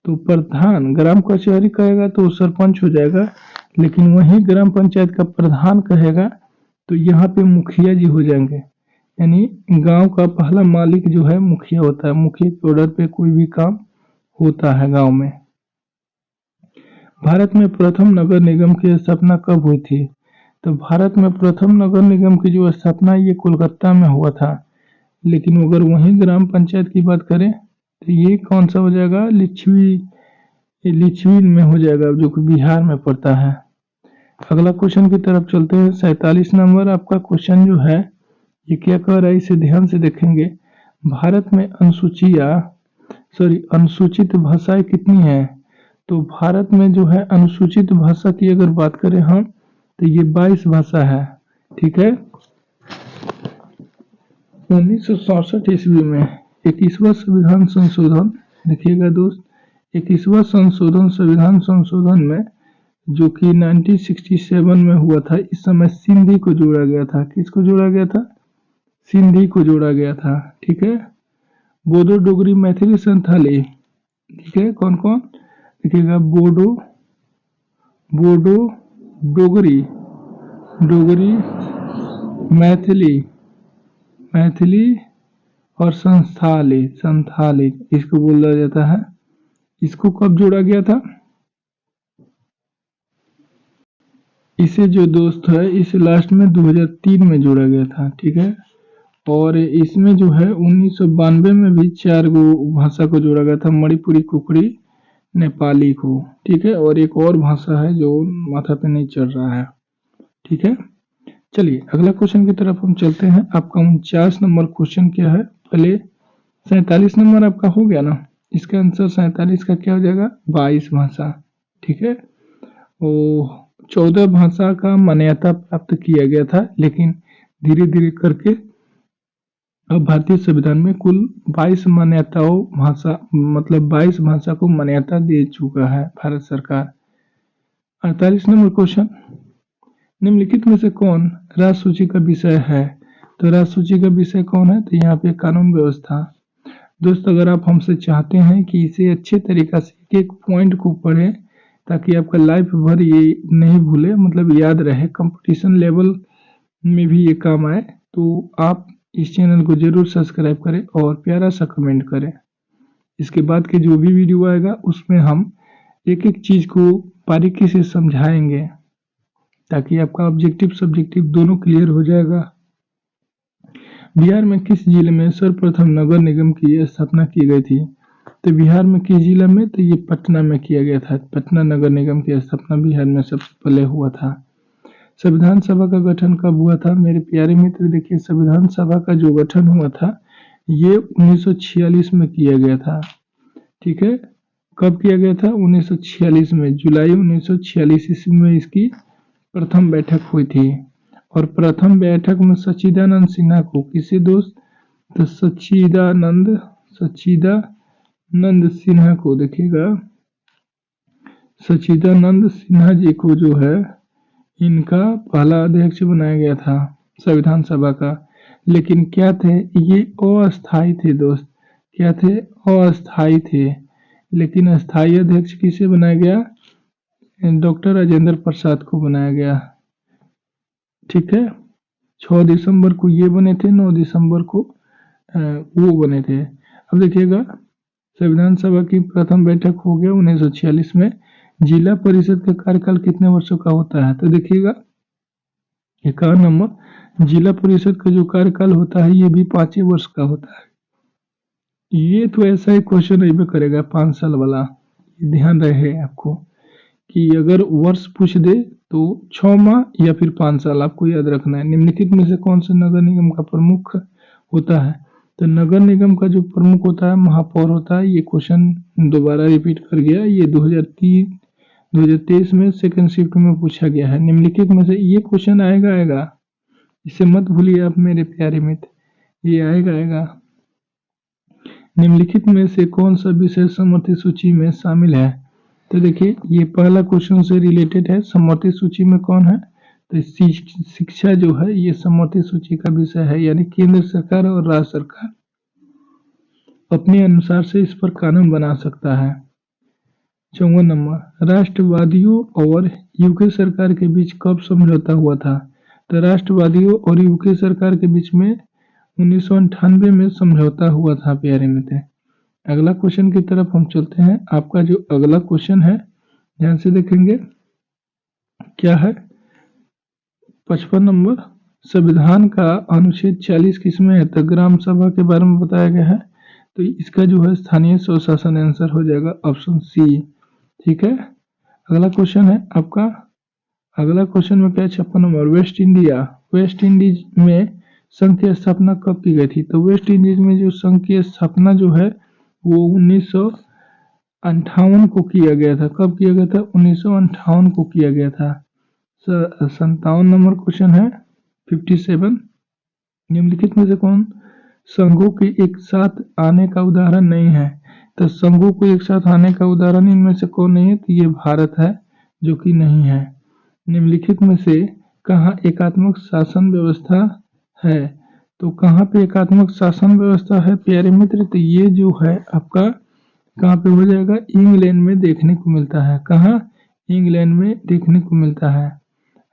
तो प्रधान ग्राम कचहरी कहेगा तो सरपंच हो जाएगा, लेकिन वही ग्राम पंचायत का प्रधान कहेगा तो यहाँ पे मुखिया जी हो जाएंगे। यानी गांव का पहला मालिक जो है मुखिया होता है, मुखिया के ऑर्डर पे कोई भी काम होता है गांव में। भारत में प्रथम नगर निगम की स्थापना कब हुई थी, तो भारत में प्रथम नगर निगम की जो स्थापना ये कोलकाता में हुआ था, लेकिन अगर वहीं ग्राम पंचायत की बात करें तो ये कौन सा हो जाएगा, लिच्छवी में हो जाएगा, जो कि बिहार में पड़ता है। अगला क्वेश्चन की तरफ चलते हैं। 47 नंबर आपका क्वेश्चन जो है ये क्या कह रहा है, इसे ध्यान से देखेंगे। भारत में अनुसूचित भाषाएं कितनी है, तो भारत में जो है अनुसूचित भाषा की अगर बात करें हम तो ये 22 भाषा है। ठीक है। 1967 ईस्वी में 21वां संविधान संशोधन, देखिएगा दोस्त, 21वां संविधान संशोधन में जो कि 1967 में हुआ था, इस समय सिंधी को जोड़ा गया था। किसको जोड़ा गया था, सिंधी को जोड़ा गया था। ठीक है। बोडो, डोगरी, मैथिली, संथाली। ठीक है। कौन कौन देखिएगा, बोडो, डोगरी, मैथिली और संथाली इसको बोला जाता है। इसको कब जोड़ा गया था, इसे जो दोस्त है इसे लास्ट में 2003 में जोड़ा गया था। ठीक है। और इसमें जो है 1992 में भी 4 भाषा को जोड़ा गया था, मणिपुरी, कुकड़ी, नेपाली को। ठीक है। और एक और भाषा है जो माथा पे नहीं चढ़ रहा है। ठीक है। चलिए अगला क्वेश्चन की तरफ हम चलते हैं। आपका 49 नंबर क्वेश्चन क्या है, पहले 47 नंबर आपका हो गया ना, इसका आंसर 47 का क्या हो जाएगा, 22 भाषा। ठीक है। 14 भाषा का मान्यता प्राप्त किया गया था, लेकिन धीरे धीरे करके अब भारतीय संविधान में कुल 22 22 भाषा को मान्यता दे चुका है भारत सरकार। 48 नंबर क्वेश्चन, निम्नलिखित में से कौन राजसूची का विषय है, तो राजसूची का विषय कौन है, तो यहाँ पे कानून व्यवस्था। दोस्त अगर आप हमसे चाहते हैं कि इसे अच्छे तरीका से एक पॉइंट को पढ़ें ताकि आपका लाइफ भर ये नहीं भूले, मतलब याद रहे, कंपटीशन लेवल में भी ये काम आए, तो आप इस चैनल को जरूर सब्सक्राइब करें और प्यारा सा कमेंट करें। इसके बाद के जो भी वीडियो आएगा उसमें हम एक एक चीज को बारीकी से समझाएंगे ताकि आपका ऑब्जेक्टिव सब्जेक्टिव दोनों क्लियर हो जाएगा। बिहार में किस जिले में सर्वप्रथम नगर निगम की स्थापना की गई थी, तो बिहार में किस जिला में, तो ये पटना में किया गया था। पटना नगर निगम की स्थापना बिहार में सबसे पहले हुआ था। संविधान सभा का गठन कब हुआ था, मेरे प्यारे मित्र देखिए, संविधान सभा का जो गठन हुआ था ये 1946 में किया गया था। ठीक है। कब किया गया था, 1946 में, जुलाई 1946 ईस्वी में इसकी प्रथम बैठक हुई थी। और प्रथम बैठक में सच्चिदानंद सिन्हा को, किसे दोस्त, तो सच्चिदानंद सिन्हा को, देखिएगा सच्चिदानंद सिन्हा जी को जो है इनका पहला अध्यक्ष बनाया गया था संविधान सभा का। लेकिन क्या थे ये, अस्थायी थे दोस्त, क्या थे, अस्थायी थे। लेकिन स्थायी अध्यक्ष किसे बनाया गया, डॉक्टर राजेंद्र प्रसाद को बनाया गया। ठीक है। 6 दिसंबर को ये बने थे, 9 दिसंबर को वो बने थे। अब देखिएगा संविधान सभा की प्रथम बैठक हो गया 1946 में। जिला परिषद का कार्यकाल कितने वर्षों का होता है, तो देखिएगा 51 नंबर, जिला परिषद का जो कार्यकाल होता है ये भी 5 वर्ष का होता है। ये तो ऐसा ही क्वेश्चन भी करेगा 5 साल वाला, ये ध्यान रहे आपको कि अगर वर्ष पूछ दे तो 6 माह या फिर 5 साल आपको याद रखना है। निम्नलिखित में से कौन सा नगर निगम का प्रमुख होता है, तो नगर निगम का जो प्रमुख होता है महापौर होता है। ये क्वेश्चन दोबारा रिपीट कर गया, ये 2023 में सेकंड शिफ्ट में पूछा गया है। निम्नलिखित में से ये क्वेश्चन आएगा, इसे मत भूलिए आप मेरे प्यारे मित्र, ये आएगा। निम्नलिखित में से कौन सा विषय समवर्ती सूची में शामिल है, तो देखिए ये पहला क्वेश्चन से रिलेटेड है। समवर्ती सूची में कौन है, तो शिक्षा जो है ये समवर्ती सूची का विषय है, यानी केंद्र सरकार और राज्य सरकार अपने अनुसार से इस पर कानून बना सकता है। 54 नंबर, राष्ट्रवादियों और यूके सरकार के बीच कब समझौता हुआ था? तो राष्ट्रवादियों और यूके सरकार के बीच में 1998 में समझौता हुआ था प्यारे मित्र। अगला क्वेश्चन की तरफ हम चलते हैं। आपका जो अगला क्वेश्चन है ध्यान से देखेंगे क्या है। 55 नंबर, संविधान का अनुच्छेद 40 किसमें है? तो ग्राम सभा के बारे में बताया गया है, तो इसका जो है स्थानीय स्वशासन आंसर हो जाएगा ऑप्शन सी। ठीक है, अगला क्वेश्चन है आपका। अगला क्वेश्चन में क्या है? 56 नंबर, वेस्ट इंडीज में संघ की स्थापना कब की गई थी? तो वेस्ट इंडीज में जो संघ की स्थापना जो है वो 1958 को किया गया था। कब किया गया था? 1958 को किया गया था। 57 नंबर क्वेश्चन है 57, निम्नलिखित में से कौन संघों के एक साथ आने का उदाहरण नहीं है? तो संघों को एक साथ आने का उदाहरण इनमें से कौन नहीं है? तो ये भारत है जो कि नहीं है। निम्नलिखित में से कहाँ एकात्मक शासन व्यवस्था है? तो कहाँ पे एकात्मक शासन व्यवस्था है प्यारे मित्र? तो ये जो है आपका कहाँ पे हो जाएगा? इंग्लैंड में देखने को मिलता है। कहाँ? इंग्लैंड में देखने को मिलता है।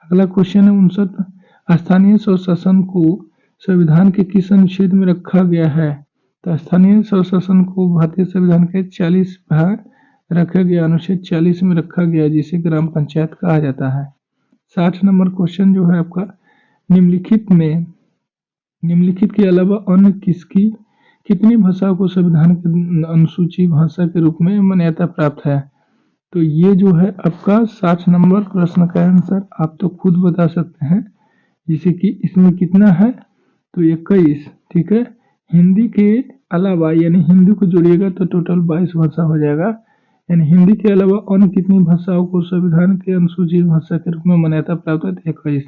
अगला क्वेश्चन है 59, स्थानीय स्वशासन को संविधान के किस अनुच्छेद में रखा गया है? तो स्थानीय स्वशासन को भारतीय संविधान के 40 भाग रखा गया, अनुच्छेद 40 में रखा गया, जिसे ग्राम पंचायत कहा जाता है। 60 नंबर क्वेश्चन जो है आपका, निम्नलिखित के अलावा अन्य कितनी भाषाओं को संविधान के अनुसूची भाषा के रूप में मान्यता प्राप्त है? तो ये जो है आपका 60 नंबर प्रश्न का आंसर आप तो खुद बता सकते हैं, जैसे कि इसमें कितना है? तो 21। ठीक है, हिंदी के अलावा यानी हिंदी को जोड़िएगा तो टोटल 22 भाषा हो जाएगा। यानी हिंदी के अलावा अन्य कितनी भाषाओं को संविधान के अनुसूचित भाषा के रूप में मान्यता प्राप्त है? 21।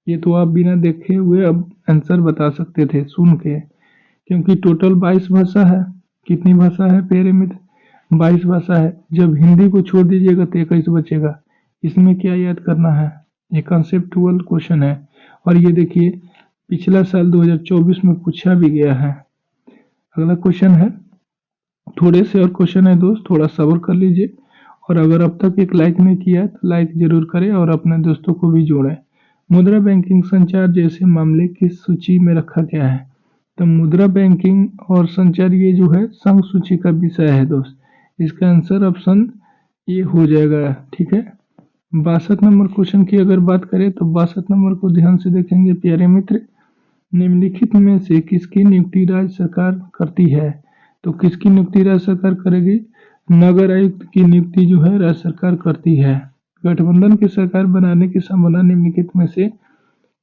ये तो आप बिना देखे हुए अब आंसर बता सकते थे सुन के, क्योंकि टोटल 22 भाषा है। कितनी भाषा है प्यारे मित्र? 22 भाषा है। जब हिंदी को छोड़ दीजिएगा तो 21 बचेगा। इसमें क्या याद करना है? ये कंसेप्चुअल क्वेश्चन है, और ये देखिए पिछला साल 2024 में पूछा भी गया है। अगला क्वेश्चन है, थोड़े से और क्वेश्चन है दोस्त, थोड़ा सब्र कर लीजिए, और अगर अब तक एक लाइक नहीं किया है तो लाइक जरूर करें और अपने दोस्तों को भी जोड़ें। मुद्रा बैंकिंग संचार जैसे मामले किस सूची में रखा गया है? तो मुद्रा बैंकिंग और संचार ये जो है संघ सूची का विषय है दोस्त। इसका आंसर ऑप्शन ए हो जाएगा। ठीक है, 62 नंबर क्वेश्चन की अगर बात करें तो 62 नंबर को ध्यान से देखेंगे प्यारे मित्र। निम्नलिखित में से किसकी नियुक्ति राज्य सरकार करती है? तो किसकी नियुक्ति राज्य सरकार करेगी? नगर आयुक्त की नियुक्ति जो है राज्य सरकार करती है। गठबंधन की सरकार बनाने की संभावना निम्नलिखित में से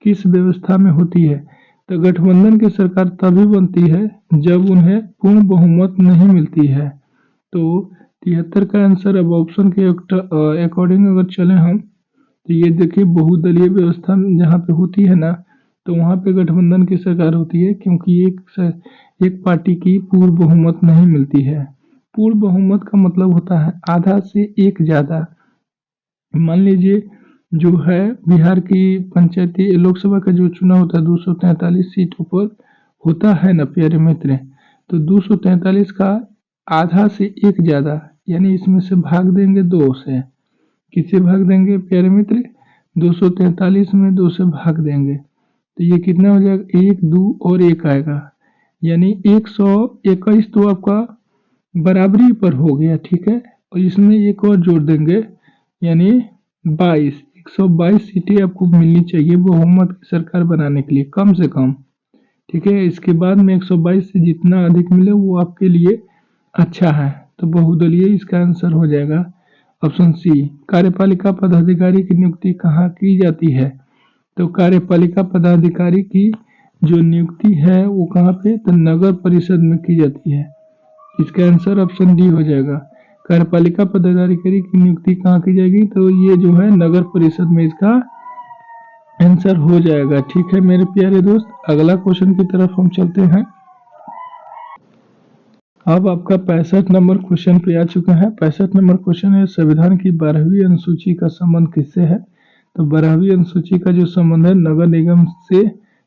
किस व्यवस्था में होती है? तो गठबंधन की सरकार तभी बनती है जब उन्हें पूर्ण बहुमत नहीं मिलती है। तो 73 का आंसर अब ऑप्शन के अकॉर्डिंग अगर चले हम, तो ये देखिए बहुदलीय व्यवस्था जहाँ पे होती है ना, तो वहाँ पे गठबंधन की सरकार होती है, क्योंकि एक पार्टी की पूर्ण बहुमत नहीं मिलती है। पूर्ण बहुमत का मतलब होता है आधा से एक ज़्यादा। मान लीजिए जो है बिहार की पंचायती लोकसभा का जो चुनाव होता है 243 सीटों पर होता है ना प्यारे मित्र, तो 243 का आधा से एक ज़्यादा, यानी इसमें से भाग देंगे 2 से। किससे भाग देंगे प्यारे मित्र? 243 में 2 से भाग देंगे, तो ये कितना हो जाएगा? 1, 2 और 1 आएगा, यानी 121 तो आपका बराबरी पर हो गया। ठीक है, और इसमें एक और जोड़ देंगे, यानी 22, 122 सीटें आपको मिलनी चाहिए बहुमत की सरकार बनाने के लिए कम से कम। ठीक है, इसके बाद में 122 से जितना अधिक मिले वो आपके लिए अच्छा है। तो बहुदलीय इसका आंसर हो जाएगा ऑप्शन सी। कार्यपालिका पदाधिकारी की नियुक्ति कहाँ की जाती है? तो कार्यपालिका पदाधिकारी की जो नियुक्ति है वो कहाँ पे? तो नगर परिषद में की जाती है। इसका आंसर ऑप्शन डी हो जाएगा। कार्यपालिका पदाधिकारी की नियुक्ति कहाँ की जाएगी? तो ये जो है नगर परिषद में इसका आंसर हो जाएगा। ठीक है मेरे प्यारे दोस्त, अगला क्वेश्चन की तरफ हम चलते हैं। अब आपका 65 नंबर क्वेश्चन पे आ चुका है। 65 नंबर क्वेश्चन है, संविधान की 12वीं अनुसूची का संबंध किससे है? तो 12वीं अनुसूची का जो संबंध है नगर निगम से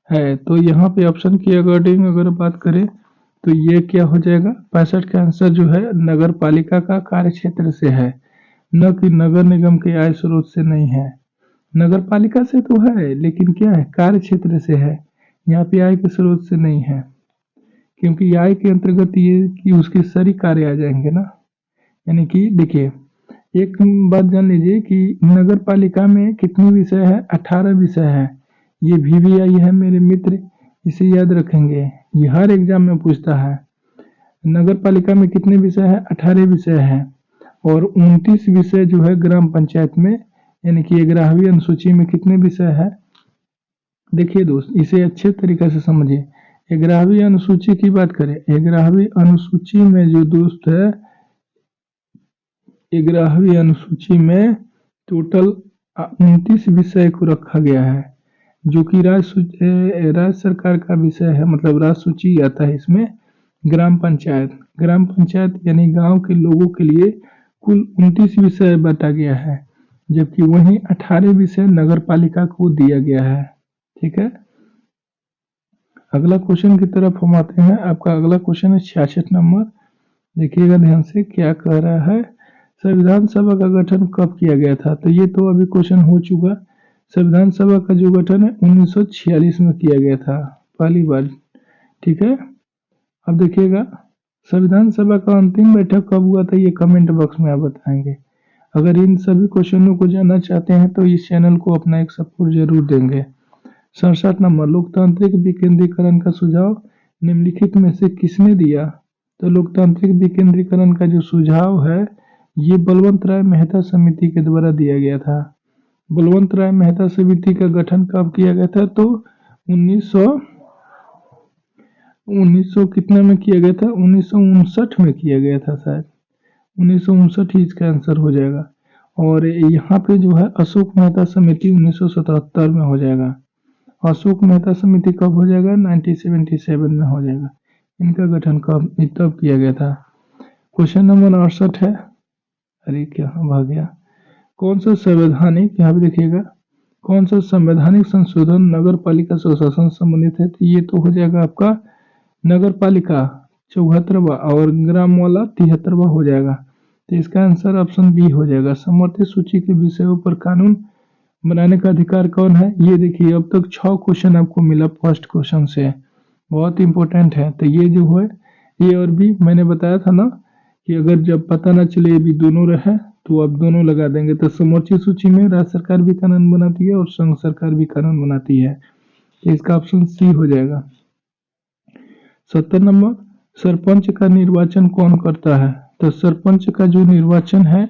है। तो यहाँ पे ऑप्शन के अकॉर्डिंग अगर बात करें तो ये क्या हो जाएगा, 65 का आंसर जो है नगर पालिका का कार्य क्षेत्र से है, न कि नगर निगम के आय स्रोत से नहीं है। नगर पालिका से तो है लेकिन क्या है, कार्य क्षेत्र से है, यहाँ पे आय के स्रोत से नहीं है, क्योंकि आय के अंतर्गत ये कि उसके सारी कार्य आ जाएंगे ना। यानी कि देखिए एक बात जान लीजिए कि नगर पालिका में कितने विषय है, 18 विषय है। ये VVI है मेरे मित्र, इसे याद रखेंगे, ये हर एग्जाम में पूछता है। नगर पालिका में कितने विषय है, 18 विषय है, और 29 विषय जो है ग्राम पंचायत में, यानी कि 11वीं अनुसूची में कितने विषय है। देखिए दोस्त, इसे अच्छे तरीके से समझिए। 11वीं अनुसूची की बात करें, 11वीं अनुसूची में जो दोस्त है, 11वीं अनुसूची में टोटल 29 विषय को रखा गया है, जो कि राज्य सरकार का विषय है, मतलब राज्य सूची आता है इसमें। ग्राम पंचायत यानी गांव के लोगों के लिए कुल 29 विषय बांटा गया है, जबकि वहीं 18 विषय नगर पालिका को दिया गया है। ठीक है, अगला क्वेश्चन की तरफ हम आते हैं। आपका अगला क्वेश्चन है 66 नंबर, देखिएगा ध्यान से क्या कह रहा है। संविधान सभा का गठन कब किया गया था, तो ये तो अभी क्वेश्चन हो चुका। संविधान सभा का जो गठन है 1946 में किया गया था पहली बार। ठीक है, अब देखिएगा संविधान सभा का अंतिम बैठक कब हुआ था, ये कमेंट बॉक्स में आप बताएंगे। अगर इन सभी क्वेश्चनों को जानना चाहते हैं तो इस चैनल को अपना एक सपोर्ट जरूर देंगे। 67 नंबर, लोकतांत्रिक विकेंद्रीकरण का सुझाव निम्नलिखित में से किसने दिया, तो लोकतांत्रिक विकेंद्रीकरण का जो सुझाव है ये बलवंत राय मेहता समिति के द्वारा दिया गया था। बलवंत राय मेहता समिति का गठन कब किया गया था, तो 1900 कितने में किया गया था, 1959 में किया गया था शायद, 1959 ही इसका आंसर हो जाएगा। और यहाँ पे जो है अशोक मेहता समिति 1977 में हो जाएगा। अशोक मेहता समिति कब हो जाएगा, 1977 में हो जाएगा। इनका गठन कब तब किया गया था। क्वेश्चन नंबर 68 है, अरे क्या भाग गया। कौन सा संवैधानिक, यहाँ पे देखिएगा, कौन सा संवैधानिक संशोधन नगर पालिका स्वशासन संबंधित है, तो ये तो हो जाएगा आपका नगर पालिका 74वां और ग्राम वाला 73वां हो जाएगा। तो इसका आंसर ऑप्शन बी हो जाएगा। समर्थित सूची के विषयों पर कानून बनाने का अधिकार कौन है, ये देखिए अब तक 6 क्वेश्चन आपको मिला फर्स्ट क्वेश्चन से, बहुत इंपॉर्टेंट है। तो ये जो है ए और बी मैंने बताया था ना कि अगर जब पता ना चले ये भी दोनों रहे तो आप दोनों लगा देंगे। तो समर्थित सूची में राज्य सरकार भी कानून बनाती है और संघ सरकार भी कानून बनाती है, तो इसका ऑप्शन सी हो जाएगा। 70 नंबर, सरपंच का निर्वाचन कौन करता है, तो सरपंच का जो निर्वाचन है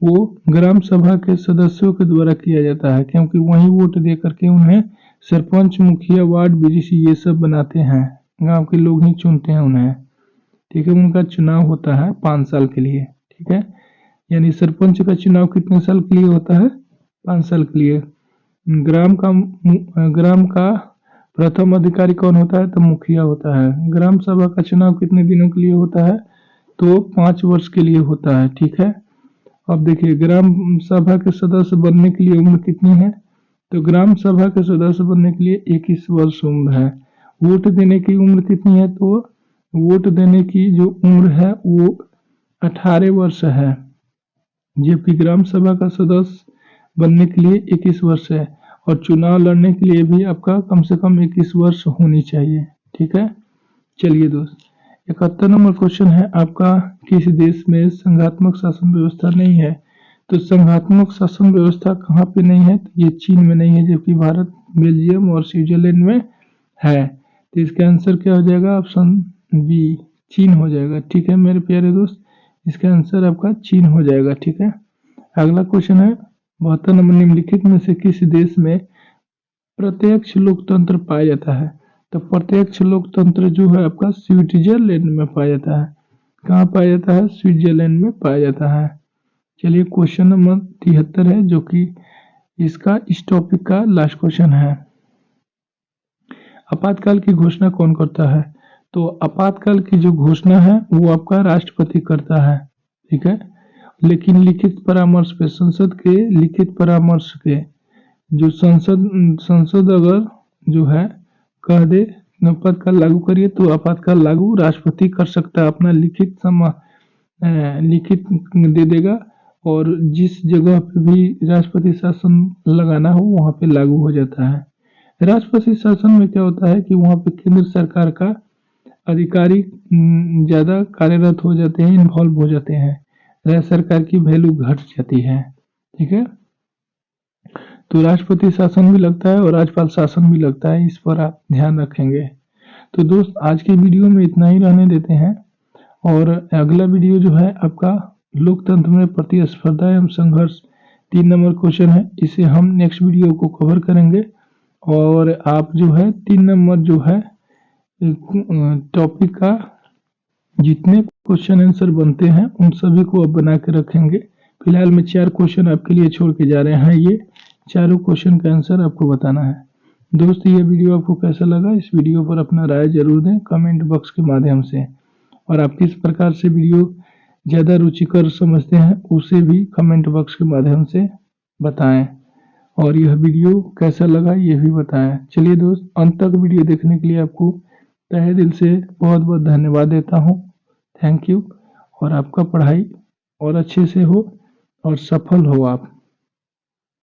वो ग्राम सभा के सदस्यों के द्वारा किया जाता है, क्योंकि वही वोट दे करके उन्हें सरपंच, मुखिया, वार्ड बीडीसी ये सब बनाते हैं, गांव के लोग ही चुनते हैं उन्हें। ठीक है, उनका चुनाव होता है 5 साल के लिए। ठीक है, यानी सरपंच का चुनाव कितने साल के लिए होता है, 5 साल के लिए। ग्राम का प्रथम अधिकारी कौन होता है, तो मुखिया होता है। ग्राम सभा का चुनाव कितने दिनों के लिए होता है, तो 5 वर्ष के लिए होता है। ठीक है, अब देखिए ग्राम सभा के सदस्य बनने के लिए उम्र कितनी है, तो ग्राम सभा के सदस्य बनने के लिए 21 वर्ष उम्र है। वोट देने की उम्र कितनी है, तो वोट देने की जो उम्र है वो 18 वर्ष है, जबकि ग्राम सभा का सदस्य बनने के लिए 21 वर्ष है, और चुनाव लड़ने के लिए भी आपका कम से कम 21 वर्ष होनी चाहिए। ठीक है, चलिए दोस्त 71 नंबर क्वेश्चन है आपका, किस देश में संघात्मक शासन व्यवस्था नहीं है, तो संघात्मक शासन व्यवस्था कहाँ पे नहीं है, तो ये चीन में नहीं है, जबकि भारत, बेल्जियम और स्विट्जरलैंड में है। तो इसका आंसर क्या हो जाएगा, ऑप्शन बी चीन हो जाएगा। ठीक है मेरे प्यारे दोस्त, इसका आंसर आपका चीन हो जाएगा। ठीक है, अगला क्वेश्चन है 72 नंबर, निम्नलिखित में से किस देश में प्रत्यक्ष लोकतंत्र पाया जाता है, तो प्रत्यक्ष लोकतंत्र जो है आपका स्विट्जरलैंड में पाया जाता है। कहाँ पाया जाता है, स्विट्जरलैंड में पाया जाता है। चलिए क्वेश्चन नंबर 73 है, जो कि इसका इस टॉपिक का लास्ट क्वेश्चन है। आपातकाल की घोषणा कौन करता है, तो आपातकाल की जो घोषणा है वो आपका राष्ट्रपति करता है। ठीक है, लेकिन लिखित परामर्श पे, संसद के लिखित परामर्श के जो संसद अगर जो है कह दे आपातकाल लागू करिए तो आपातकाल लागू राष्ट्रपति कर सकता है, अपना लिखित दे देगा और जिस जगह पे भी राष्ट्रपति शासन लगाना हो वहाँ पे लागू हो जाता है। राष्ट्रपति शासन में क्या होता है कि वहाँ पे केंद्र सरकार का अधिकारी ज़्यादा कार्यरत हो जाते हैं, इन्वॉल्व हो जाते हैं, राज्य सरकार की वैल्यू घट जाती है। ठीक है, तो राष्ट्रपति शासन भी लगता है और राज्यपाल शासन भी लगता है, इस पर आप ध्यान रखेंगे। तो दोस्त आज के वीडियो में इतना ही रहने देते हैं और अगला वीडियो जो है आपका लोकतंत्र में प्रतिस्पर्धा एवं संघर्ष 3 नंबर क्वेश्चन है, इसे हम नेक्स्ट वीडियो को कवर करेंगे। और आप जो है 3 नंबर जो है टॉपिक का जितने क्वेश्चन आंसर बनते हैं उन सभी को अब बना के रखेंगे। फिलहाल मैं 4 क्वेश्चन आपके लिए छोड़ के जा रहे हैं, ये चारों क्वेश्चन का आंसर आपको बताना है। दोस्त ये वीडियो आपको कैसा लगा, इस वीडियो पर अपना राय जरूर दें कमेंट बॉक्स के माध्यम से, और आप किस प्रकार से वीडियो ज़्यादा रुचिकर समझते हैं उसे भी कमेंट बॉक्स के माध्यम से बताएं, और यह वीडियो कैसा लगा ये भी बताएं। चलिए दोस्त, अंत तक वीडियो देखने के लिए आपको तहे दिल से बहुत बहुत धन्यवाद देता हूँ। थैंक यू, और आपका पढ़ाई और अच्छे से हो और सफल हो आप।